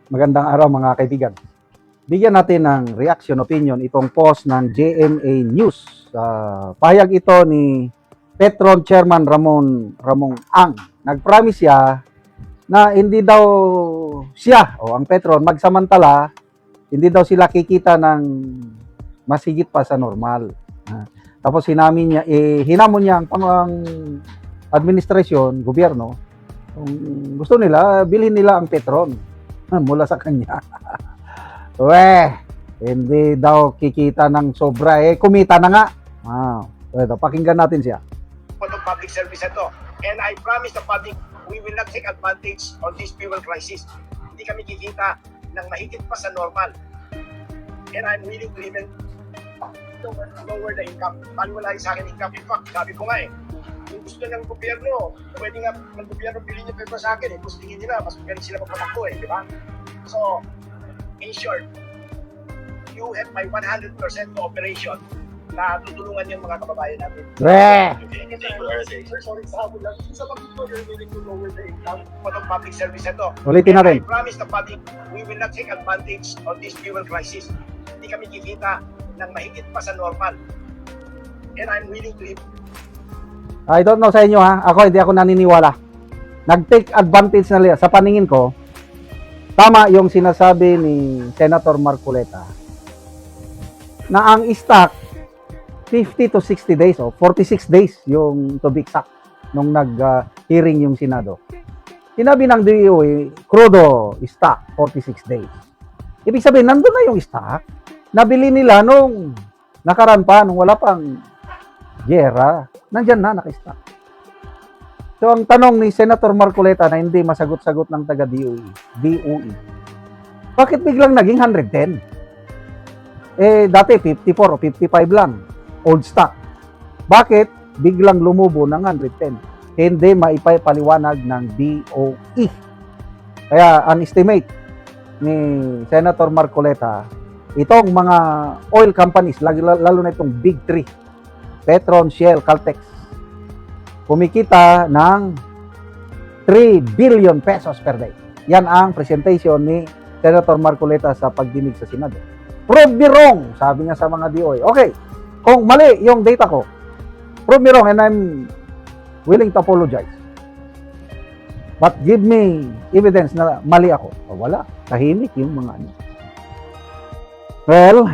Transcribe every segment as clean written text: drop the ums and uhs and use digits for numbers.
Magandang araw mga kaibigan. Bigyan natin ng reaction opinion itong post ng GMA News. Pahayag ito ni Petron Chairman Ramon Ang. Nag-promise siya na hindi daw siya o ang Petron magsamantala, hindi daw sila kikita ng masigit pa sa normal. Tapos hinamon niya ang administrasyon, gobyerno, kung gusto nila, bilhin nila ang Petron mula sa kanya. Hindi daw kikita ng sobra. Kumita na nga. Ito, pakinggan natin siya. Public service ito. And I promise the public, we will not take advantage of this fuel crisis. Hindi kami kikita ng mahigit pa sa normal. And I'm willing to even lower the income. Paliwala sa akin income. In fact, sabi ko nga yung gusto ng gobyerno, pwede nga ng gobyerno bilhin niya pero sa akin, gusto nila, mas magaling sila magpatakbo di ba? So, in short, you have my 100% cooperation na tutulungan yung mga kababayan natin. Sorry, sabi lang. Sa pag-ito, you're willing to lower the income for the public service ito. Ulitin natin. I promise the public, we will not take advantage of this fuel crisis. Hindi kami kikita ng mahigit pa sa normal. And I'm willing to I don't know sa inyo Ako hindi ako naniniwala. Nag-take advantage na nila. Sa paningin ko, tama yung sinasabi ni Senator Marcoleta na ang stock 50 to 60 days o 46 days yung to be exact nung nag-hearing yung Senado. Sinabi ng DOE, crudo stock 46 days. Ibig sabihin, nandun na yung stock. Nabili nila nung nakaraan pa, nung wala pang gera. Nandyan na, naka-stock. So, ang tanong ni Senator Marcoleta na hindi masagot-sagot ng taga-DOE, bakit biglang naging 110? Dati 54 o 55 lang, old stock. Bakit biglang lumubo ng 110? Hindi maipaliwanag ng DOE. Kaya, ang estimate ni Senator Marcoleta, itong mga oil companies, lalo na itong big three, Petron, Shell, Caltex, kumikita ng 3 billion pesos per day. Yan ang presentation ni Senator Marcoleta sa pagdinig sa Senado. Prove me wrong, sabi niya sa mga DOE. Okay, kung mali yung data ko, prove me wrong and I'm willing to apologize. But give me evidence na mali ako. Wala, tahimik yung mga ano. Well,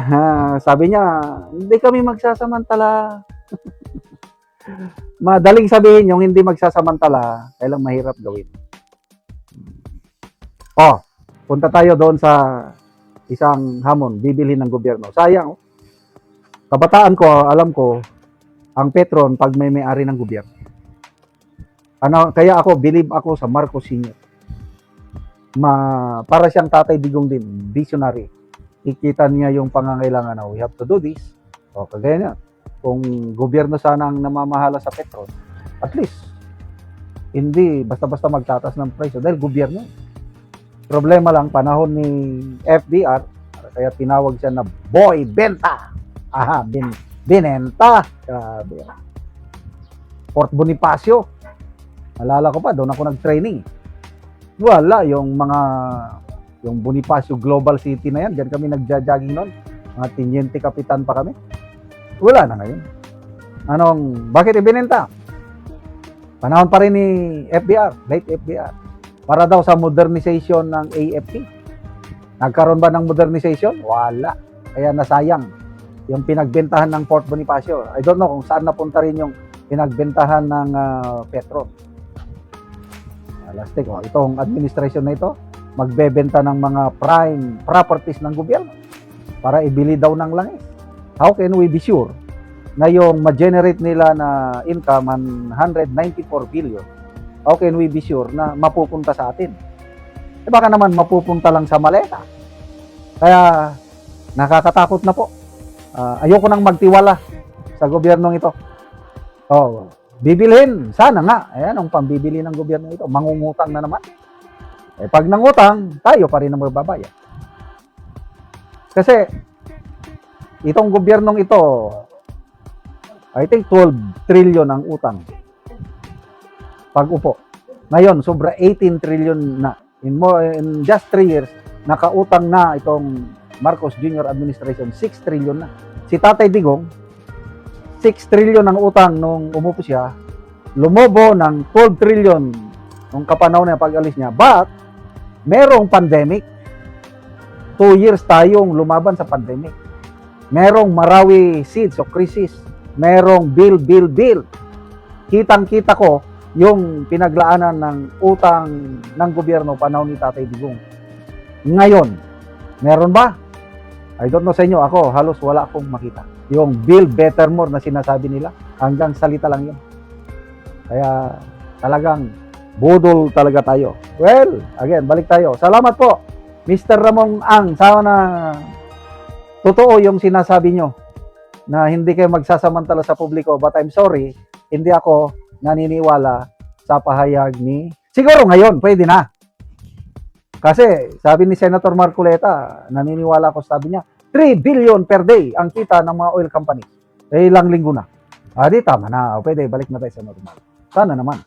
sabi niya, hindi kami magsasamantala. Madaling sabihin yung hindi magsasamantala, kailang mahirap gawin. Punta tayo doon sa isang hamon, bibili ng gobyerno. Sayang, kabataan ko, alam ko, ang Petron pag may-ari ng gobyerno. Kaya ako, believe ako sa Marcos Sr. Para siyang Tatay Digong din, visionary. Ikita niya yung pangangailangan na we have to do this. Kagaya niya. Kung gobyerno sana ang namamahala sa Petron, at least, hindi basta-basta magtatas ng presyo dahil gobyerno. Problema lang, panahon ni FDR, kaya tinawag siya na Boy Benta. Binenta. Grabe. Fort Bonifacio. Alala ko pa, doon ako nag-training. Wala, yung Bonifacio Global City na yan, diyan kami nagja-jogging noon. Mga tiniente kapitan pa kami. Wala na ngayon. Bakit ibinenta? Panahon pa rin ni FDR, late FDR. Para daw sa modernization ng AFP. Nagkaroon ba ng modernization? Wala. Kaya nasayang yung pinagbentahan ng Fort Bonifacio. I don't know kung saan napunta rin yung pinagbentahan ng Petron. Lastik, itong administration na ito, magbebenta ng mga prime properties ng gobyerno para ibili daw ng langis. How can we be sure na yung ma-generate nila na income 194 billion, how can we be sure na mapupunta sa atin? Baka naman mapupunta lang sa maleta. Kaya nakakatakot na po. Ayoko nang magtiwala sa gobyernong ito. Bibilhin, sana nga. Ayan ang pambibili ng gobyerno ito. Mangungutang na naman. Pag nangutang, tayo pa rin ang magbabayad. Kasi itong gobyernong ito, I think 12 trillion ang utang. Pag upo. Ngayon, sobra 18 trillion na. In just 3 years, nakautang na itong Marcos Jr. administration, 6 trillion na. Si Tatay Digong, 6 trillion ang utang nung umupo siya, lumobo ng 12 trillion nung kapanahon na pag-alis niya. But, merong pandemic. 2 years tayong lumaban sa pandemic. Merong Marawi seeds o crisis. Merong bill. Kitang-kita ko yung pinaglaanan ng utang ng gobyerno panahon ni Tatay Digong. Ngayon, meron ba? I don't know sa inyo. Ako, halos wala akong makita. Yung build better more na sinasabi nila, hanggang salita lang yun. Kaya talagang budol talaga tayo. Well, again, balik tayo. Salamat po, Mr. Ramon Ang. Sana totoo yung sinasabi nyo na hindi kayo magsasamantala sa publiko. But I'm sorry, hindi ako naniniwala sa pahayag ni... Siguro ngayon, pwede na. Kasi sabi ni Senator Marcoleta, naniniwala ako, sabi niya, 3 billion per day ang kita ng mga oil companies. Eh, ilang linggo na. Di tama na. Pwede, balik na tayo sa normal. Sana naman.